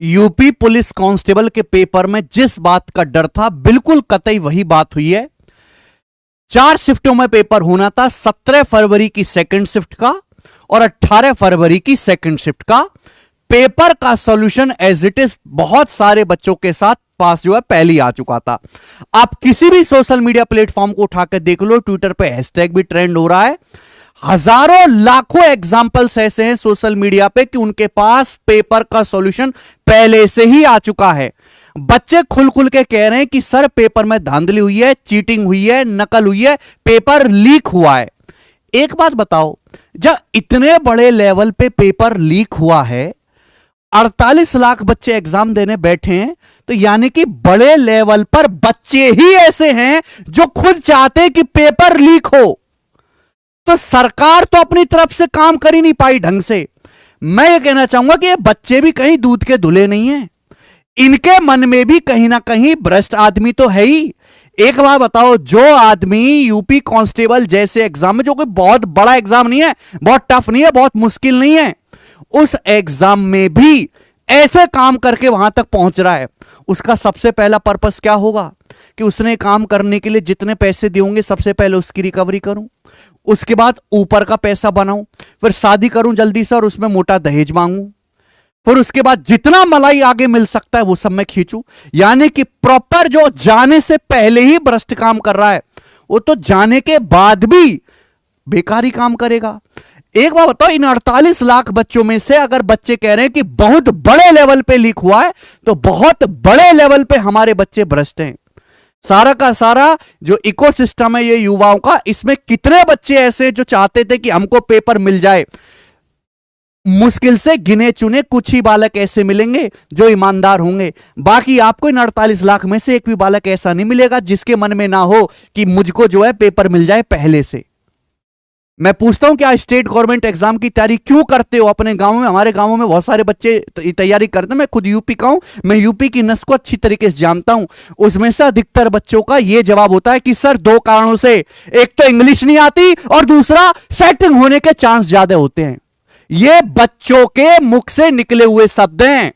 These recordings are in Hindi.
यूपी पुलिस कांस्टेबल के पेपर में जिस बात का डर था बिल्कुल कतई वही बात हुई है। 4 शिफ्टों में पेपर होना था, 17 फरवरी की सेकंड शिफ्ट का और 18 फरवरी की सेकंड शिफ्ट का। पेपर का सॉल्यूशन एज इट इज बहुत सारे बच्चों के साथ पास जो है पहले ही आ चुका था। आप किसी भी सोशल मीडिया प्लेटफॉर्म को उठाकर देख लो, ट्विटर पे हैशटैग भी ट्रेंड हो रहा है। हजारों लाखों एग्जाम्पल्स ऐसे हैं सोशल मीडिया पे कि उनके पास पेपर का सॉल्यूशन पहले से ही आ चुका है। बच्चे खुल खुल के कह रहे हैं कि सर पेपर में धांधली हुई है, चीटिंग हुई है, नकल हुई है, पेपर लीक हुआ है। एक बात बताओ, जब इतने बड़े लेवल पे पेपर लीक हुआ है, 48 लाख बच्चे एग्जाम देने बैठे हैं, तो यानी कि बड़े लेवल पर बच्चे ही ऐसे हैं जो खुद चाहते हैं कि पेपर लीक हो। तो सरकार तो अपनी तरफ से काम कर ही नहीं पाई ढंग से। मैं ये कहना चाहूंगा कि ये बच्चे भी कहीं दूध के धुले नहीं हैं, इनके मन में भी कहीं ना कहीं भ्रष्ट आदमी तो है ही। एक बात बताओ, जो आदमी यूपी कांस्टेबल जैसे एग्जाम में, जो कोई बहुत बड़ा एग्जाम नहीं है, बहुत टफ नहीं है, बहुत मुश्किल नहीं है, उस एग्जाम में भी ऐसे काम करके वहां तक पहुंच रहा है, उसका सबसे पहला पर्पस क्या होगा कि उसने काम करने के लिए जितने पैसे दिए होंगे सबसे पहले उसकी रिकवरी करूं, उसके बाद ऊपर का पैसा बनाऊं, फिर शादी करूं जल्दी से और उसमें मोटा दहेज मांगूं, फिर उसके बाद जितना मलाई आगे मिल सकता है वो सब मैं खींचूं। यानी कि प्रॉपर जो जाने से पहले ही भ्रष्ट काम कर रहा है, वो तो जाने के बाद भी बेकारी काम करेगा। एक बात बताओ, इन 48 लाख बच्चों में से अगर बच्चे कह रहे हैं कि बहुत बड़े लेवल पे लीक हुआ है, तो बहुत बड़े लेवल पे हमारे बच्चे भ्रष्ट हैं। सारा का सारा जो इकोसिस्टम है ये युवाओं का, इसमें कितने बच्चे ऐसे जो चाहते थे कि हमको पेपर मिल जाए। मुश्किल से गिने चुने कुछ ही बालक ऐसे मिलेंगे जो ईमानदार होंगे, बाकी आपको इन 48 लाख में से एक भी बालक ऐसा नहीं मिलेगा जिसके मन में ना हो कि मुझको जो है पेपर मिल जाए पहले से। मैं पूछता हूं क्या स्टेट गवर्नमेंट एग्जाम की तैयारी क्यों करते हो अपने गांव में? हमारे गांवों में बहुत सारे बच्चे तैयारी करते हैं, मैं खुद यूपी का हूं, मैं यूपी की नस्ल को अच्छी तरीके से जानता हूं। उसमें से अधिकतर बच्चों का यह जवाब होता है कि सर 2 कारणों से, एक तो इंग्लिश नहीं आती और दूसरा सेटिंग होने के चांस ज्यादा होते हैं। ये बच्चों के मुख से निकले हुए शब्द हैं।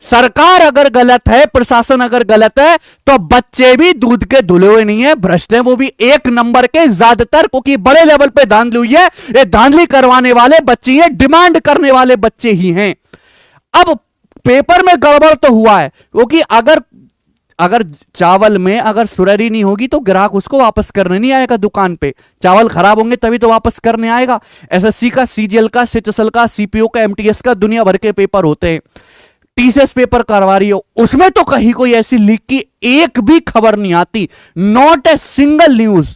सरकार अगर गलत है, प्रशासन अगर गलत है, तो बच्चे भी दूध के धुले हुए नहीं है, भ्रष्ट है वो भी एक नंबर के ज्यादातर, क्योंकि बड़े लेवल पे धांधली हुई है। ये धांधली करवाने वाले बच्चे ही हैं, डिमांड करने वाले बच्चे ही हैं। अब पेपर में गड़बड़ तो हुआ है, क्योंकि अगर चावल में अगर सुरहरी नहीं होगी तो ग्राहक उसको वापस करने नहीं आएगा दुकान पे। चावल खराब होंगे तभी तो वापस करने आएगा। एसएससी का, सीजीएल का, सीएचएसएल का, सीपीओ का, एमटीएस का दुनिया भर के पेपर होते हैं। टीसीएस पेपर करवा रही हो, उसमें तो कहीं कोई ऐसी लीक की एक भी खबर नहीं आती, not a single news.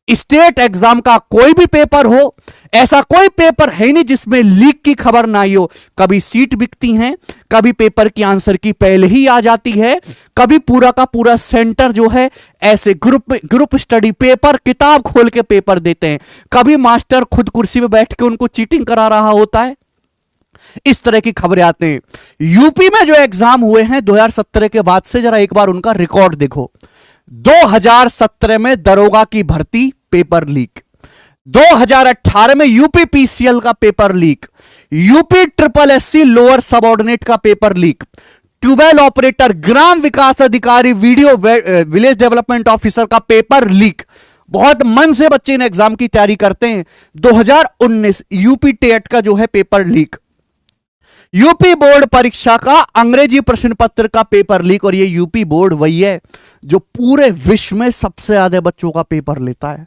State exam का कोई भी पेपर हो, ऐसा कोई पेपर है नहीं जिसमें लीक की खबर ना आई हो। कभी सीट बिकती हैं, कभी पेपर की आंसर की पहले ही आ जाती है, कभी पूरा का पूरा सेंटर जो है ऐसे ग्रुप स्टडी पेपर, किताब खोल के पेपर देते हैं, कभी मास्टर खुद कुर्सी पे बैठ के उनको चीटिंग करा रहा होता है। इस तरह की खबरें आते हैं। यूपी में जो एग्जाम हुए हैं 2017 के बाद से, जरा एक बार उनका रिकॉर्ड देखो। 2017 में दरोगा की भर्ती पेपर लीक, 2018 में यूपी पीसीएल का paper leak, UP triple SC lower subordinate का पेपर लीक, ट्यूबवेल ऑपरेटर, ग्राम विकास अधिकारी, वीडियो विलेज डेवलपमेंट ऑफिसर का पेपर लीक। बहुत मन से बच्चे इन एग्जाम की तैयारी करते हैं। 2019 यूपी टेट का जो है पेपर लीक, यूपी बोर्ड परीक्षा का अंग्रेजी प्रश्न पत्र का पेपर लीक। और ये यूपी बोर्ड वही है जो पूरे विश्व में सबसे ज्यादा बच्चों का पेपर लेता है,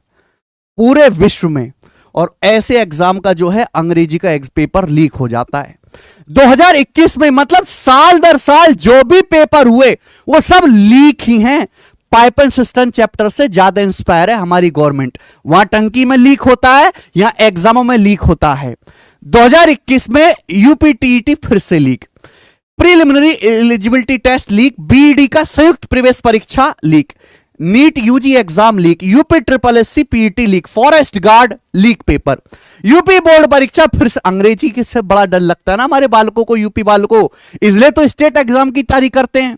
पूरे विश्व में। और ऐसे एग्जाम का जो है अंग्रेजी का पेपर लीक हो जाता है। 2021 में, मतलब साल दर साल जो भी पेपर हुए वो सब लीक ही हैं। पाइप एंड सिस्टम चैप्टर से ज्यादा इंस्पायर है हमारी गवर्नमेंट। वहां टंकी में लीक होता है, यहां एग्जामों में लीक होता है। 2021 में यूपी टीईटी फिर से leak, preliminary eligibility test leak, BEd का संयुक्त प्रवेश परीक्षा leak, NEET UG exam leak, UP triple SC PET leak, forest guard leak paper, UP board परीक्षा फिर से। अंग्रेजी के से बड़ा डर लगता है ना हमारे बालकों को, यूपी बालकों, इसलिए तो स्टेट एग्जाम की तैयारी करते हैं।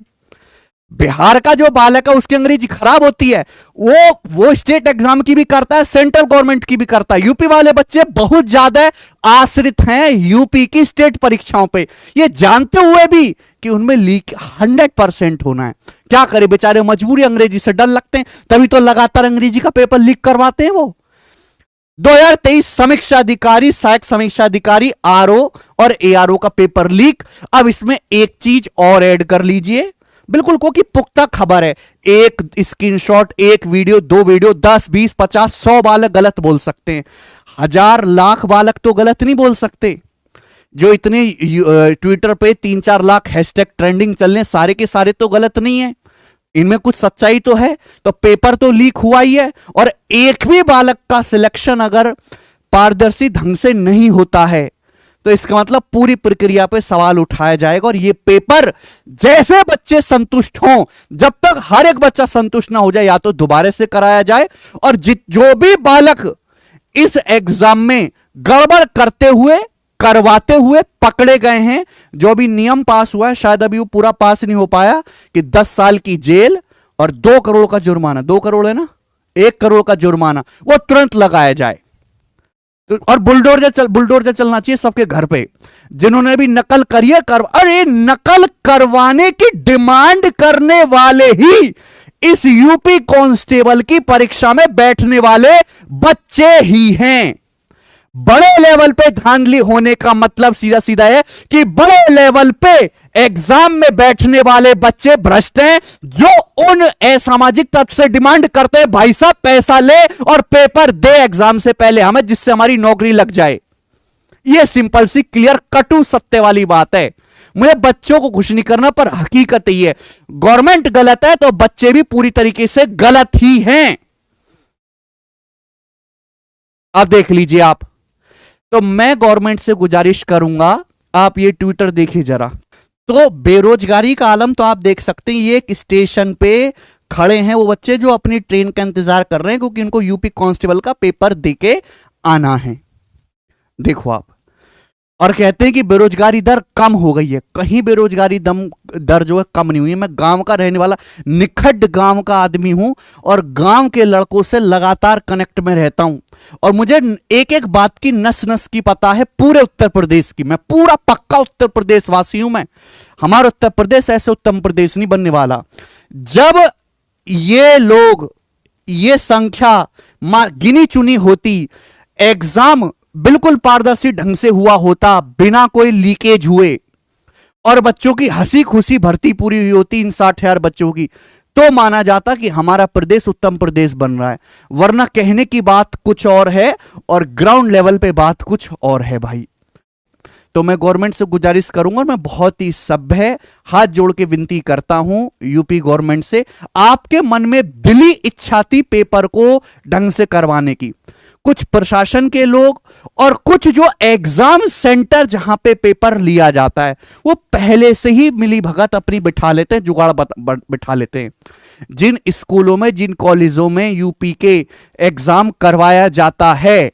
बिहार का जो बालक है उसकी अंग्रेजी खराब होती है, वो स्टेट एग्जाम की भी करता है, सेंट्रल गवर्नमेंट की भी करता है। यूपी वाले बच्चे बहुत ज्यादा आश्रित हैं यूपी की स्टेट परीक्षाओं पे, ये जानते हुए भी कि उनमें लीक 100% होना है। क्या करे बेचारे, मजबूरी, अंग्रेजी से डर लगते हैं, तभी तो लगातार अंग्रेजी का पेपर लीक करवाते हैं वो। 2023 समीक्षा अधिकारी, सहायक समीक्षा अधिकारी आरओ और एआरओ का पेपर लीक। अब इसमें एक चीज और ऐड कर लीजिए, बिल्कुल को कि पुख्ता खबर है। एक स्क्रीनशॉट, एक वीडियो, 2 वीडियो, 10, 20, 50, 100 बालक गलत बोल सकते हैं, 1000 लाख बालक तो गलत नहीं बोल सकते। जो इतने ट्विटर पे 3-4 लाख हैशटैग ट्रेंडिंग चल रहे हैं, सारे के सारे तो गलत नहीं है, इनमें कुछ सच्चाई तो है। तो पेपर तो लीक हुआ ही है, और एक भी बालक का सिलेक्शन अगर पारदर्शी ढंग से नहीं होता है तो इसका मतलब पूरी प्रक्रिया पे सवाल उठाया जाएगा। और ये पेपर जैसे बच्चे संतुष्ट हों, जब तक हर एक बच्चा संतुष्ट ना हो जाए, या तो दोबारा से कराया जाए, और जो भी बालक इस एग्जाम में गड़बड़ करते हुए, करवाते हुए पकड़े गए हैं, जो भी नियम पास हुआ है, शायद अभी वो पूरा पास नहीं हो पाया, कि 10 साल की जेल और 2 करोड़ का जुर्माना, 2 करोड़ है ना, 1 करोड़ का जुर्माना, वो तुरंत लगाया जाए। और बुलडोजर चलना चाहिए सबके घर पे, जिन्होंने भी नकल करी है अरे नकल करवाने की डिमांड करने वाले ही इस यूपी कांस्टेबल की परीक्षा में बैठने वाले बच्चे ही हैं। बड़े लेवल पे धांधली होने का मतलब सीधा सीधा है कि बड़े लेवल पे एग्जाम में बैठने वाले बच्चे भ्रष्ट हैं, जो उन असामाजिक तत्व से डिमांड करते हैं, भाई साहब पैसा ले और पेपर दे एग्जाम से पहले हमें, जिससे हमारी नौकरी लग जाए। यह सिंपल सी क्लियर कटु सत्य वाली बात है। मुझे बच्चों को खुश नहीं करना, पर हकीकत ही है, गवर्नमेंट गलत है तो बच्चे भी पूरी तरीके से गलत ही हैं। अब देख लीजिए आप, तो मैं गवर्नमेंट से गुजारिश करूंगा, आप ये ट्विटर देखिए जरा। तो बेरोजगारी का आलम तो आप देख सकते हैं, ये एक स्टेशन पे खड़े हैं वो बच्चे जो अपनी ट्रेन का इंतजार कर रहे हैं, क्योंकि उनको यूपी कांस्टेबल का पेपर देके आना है। देखो आप, और कहते हैं कि बेरोजगारी दर कम हो गई है। कहीं बेरोजगारी दर जो है कम नहीं हुई है। मैं गांव का रहने वाला, निखट गांव का आदमी हूं, और गांव के लड़कों से लगातार कनेक्ट में रहता हूं, और मुझे एक एक बात की नस नस की पता है पूरे उत्तर प्रदेश की। मैं पूरा पक्का उत्तर प्रदेश वासी हूं। मैं, हमारा उत्तर प्रदेश ऐसे उत्तर प्रदेश नहीं बनने वाला। जब ये लोग, ये संख्या गिनी चुनी होती, एग्जाम बिल्कुल पारदर्शी ढंग से हुआ होता, बिना कोई लीकेज हुए, और बच्चों की हंसी खुशी भर्ती पूरी हुई होती इन 60,000 बच्चों की, तो माना जाता कि हमारा प्रदेश उत्तम प्रदेश बन रहा है। वरना कहने की बात कुछ और है और ग्राउंड लेवल पे बात कुछ और है भाई। तो मैं गवर्नमेंट से गुजारिश करूंगा, मैं बहुत ही सभ्य हाथ जोड़ के विनती करता हूं यूपी गवर्नमेंट से, आपके मन में दिली इच्छा थी पेपर को ढंग से करवाने की। कुछ प्रशासन के लोग और कुछ जो एग्जाम सेंटर जहां पे पेपर लिया जाता है, वो पहले से ही मिली भगत अपनी बिठा लेते हैं, जुगाड़ बिठा लेते हैं। जिन स्कूलों में, जिन कॉलेजों में यूपी के एग्जाम करवाया जाता है,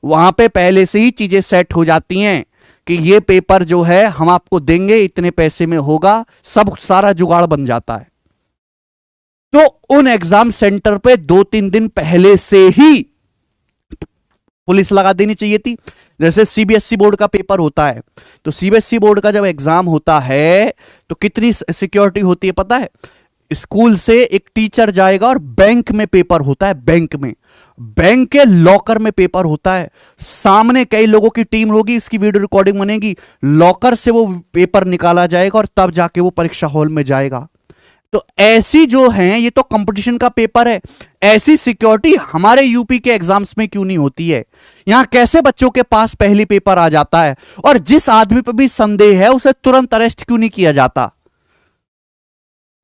वहां पे पहले से ही चीजें सेट हो जाती हैं कि ये पेपर जो है हम आपको देंगे, इतने पैसे में होगा, सब सारा जुगाड़ बन जाता है। तो उन एग्जाम सेंटर पे 2-3 दिन पहले से ही पुलिस लगा देनी चाहिए थी। जैसे सीबीएसई बोर्ड का पेपर होता है, तो सीबीएसई बोर्ड का जब एग्जाम होता है तो कितनी सिक्योरिटी होती है पता है? स्कूल से एक टीचर जाएगा और बैंक में पेपर होता है, बैंक के लॉकर में पेपर होता है, सामने कई लोगों की टीम होगी, इसकी वीडियो रिकॉर्डिंग बनेगी, लॉकर से वो पेपर निकाला जाएगा और तब जाके वो परीक्षा हॉल में जाएगा। तो ऐसी जो है, ये तो कंपटीशन का पेपर है, ऐसी सिक्योरिटी हमारे यूपी के एग्जाम्स में क्यों नहीं होती है? यहां कैसे बच्चों के पास पहली पेपर आ जाता है, और जिस आदमी पर भी संदेह है उसे तुरंत अरेस्ट क्यों नहीं किया जाता?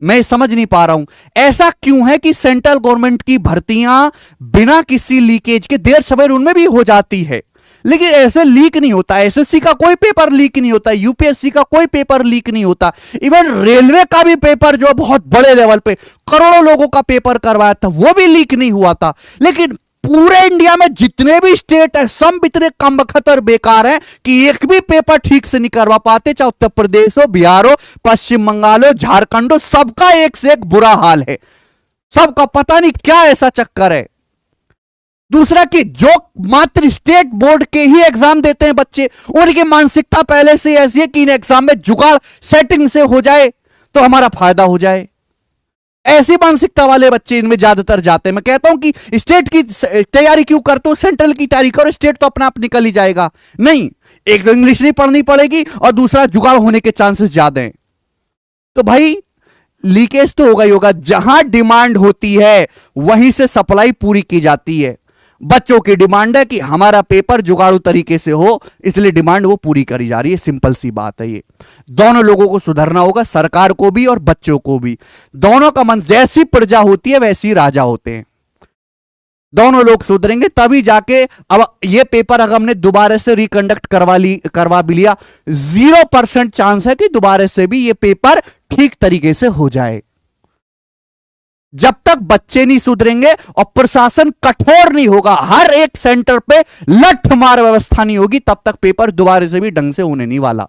मैं समझ नहीं पा रहा हूं, ऐसा क्यों है कि सेंट्रल गवर्नमेंट की भर्तियां बिना किसी लीकेज के देर सवेर उनमें भी हो जाती है, लेकिन ऐसे लीक नहीं होता। एसएससी का कोई पेपर लीक नहीं होता, यूपीएससी का कोई पेपर लीक नहीं होता, इवन रेलवे का भी पेपर जो बहुत बड़े लेवल पे करोड़ों लोगों का पेपर करवाया था वो भी लीक नहीं हुआ था। लेकिन पूरे इंडिया में जितने भी स्टेट है सब इतने कमबख्त और बेकार हैं कि एक भी पेपर ठीक से नहीं करवा पाते, चाहे उत्तर प्रदेश हो, बिहार हो, पश्चिम बंगाल हो, झारखंड हो, सबका एक से एक बुरा हाल है। सबका पता नहीं क्या ऐसा चक्कर है। दूसरा कि जो मात्र स्टेट बोर्ड के ही एग्जाम देते हैं बच्चे, उनकी मानसिकता पहले से ऐसी है कि इन एग्जाम में जुगाड़ सेटिंग से हो जाए तो हमारा फायदा हो जाए। ऐसी मानसिकता वाले बच्चे इनमें ज्यादातर जाते हैं। मैं कहता हूं कि स्टेट की तैयारी क्यों करते हो, सेंट्रल की तैयारी करो, स्टेट तो अपने आप निकल ही जाएगा। नहीं, एक तो इंग्लिश नहीं पढ़नी पड़ेगी और दूसरा जुगाड़ होने के चांसेस ज्यादा हैं। तो भाई लीकेज तो होगा ही होगा। जहां डिमांड होती है वहीं से सप्लाई पूरी की जाती है। बच्चों की डिमांड है कि हमारा पेपर जुगाड़ू तरीके से हो, इसलिए डिमांड वो पूरी करी जा रही है। सिंपल सी बात है। ये दोनों लोगों को सुधरना होगा, सरकार को भी और बच्चों को भी। दोनों का मन, जैसी प्रजा होती है वैसी राजा होते हैं। दोनों लोग सुधरेंगे तभी जाके। अब ये पेपर अगर हमने दोबारा से रिकंडक्ट करवा भी लिया, 0% चांस है कि दोबारा से भी ये पेपर ठीक तरीके से हो जाए। जब तक बच्चे नहीं सुधरेंगे और प्रशासन कठोर नहीं होगा, हर एक सेंटर पे लठमार व्यवस्था नहीं होगी, तब तक पेपर दोबारा से भी ढंग से होने नहीं वाला।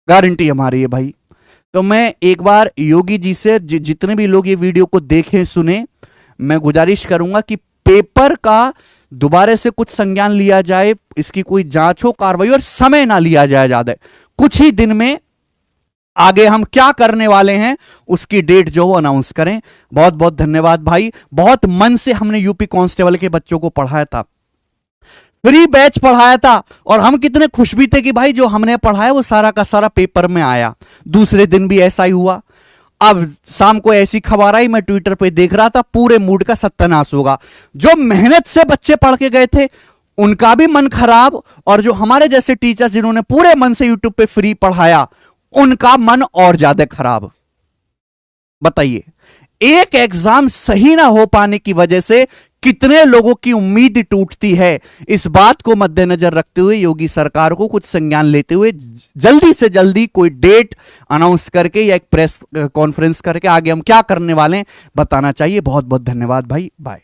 गारंटी हमारी है भाई। तो मैं एक बार योगी जी से, जितने भी लोग ये वीडियो को देखें सुने, मैं गुजारिश करूंगा कि पेपर का दोबारा से कुछ संज्ञान लिया जाए, इसकी कोई जांच हो, कार्रवाई, और समय ना लिया जाए ज्यादा। कुछ ही दिन में आगे हम क्या करने वाले हैं उसकी डेट जो वो अनाउंस करें। बहुत बहुत धन्यवाद भाई। बहुत मन से हमने यूपी कांस्टेबल के बच्चों को पढ़ाया था, फ्री बैच पढ़ाया था, और हम कितने खुश भी थे कि भाई जो हमने पढ़ाया वो सारा का सारा पेपर में आया। दूसरे दिन भी ऐसा ही हुआ। अब शाम को ऐसी खबर आई, मैं ट्विटर पे देख रहा था, पूरे मूड का सत्यानाश होगा। जो मेहनत से बच्चे पढ़ के गए थे उनका भी मन खराब, और जो हमारे जैसे टीचर्स जिन्होंने पूरे मन से यूट्यूब पे फ्री पढ़ाया उनका मन और ज्यादा खराब। बताइए, एक एग्जाम सही ना हो पाने की वजह से कितने लोगों की उम्मीद टूटती है। इस बात को मद्देनजर रखते हुए योगी सरकार को कुछ संज्ञान लेते हुए जल्दी से जल्दी कोई डेट अनाउंस करके या एक प्रेस कॉन्फ्रेंस करके आगे हम क्या करने वाले हैं बताना चाहिए। बहुत बहुत धन्यवाद भाई, बाय।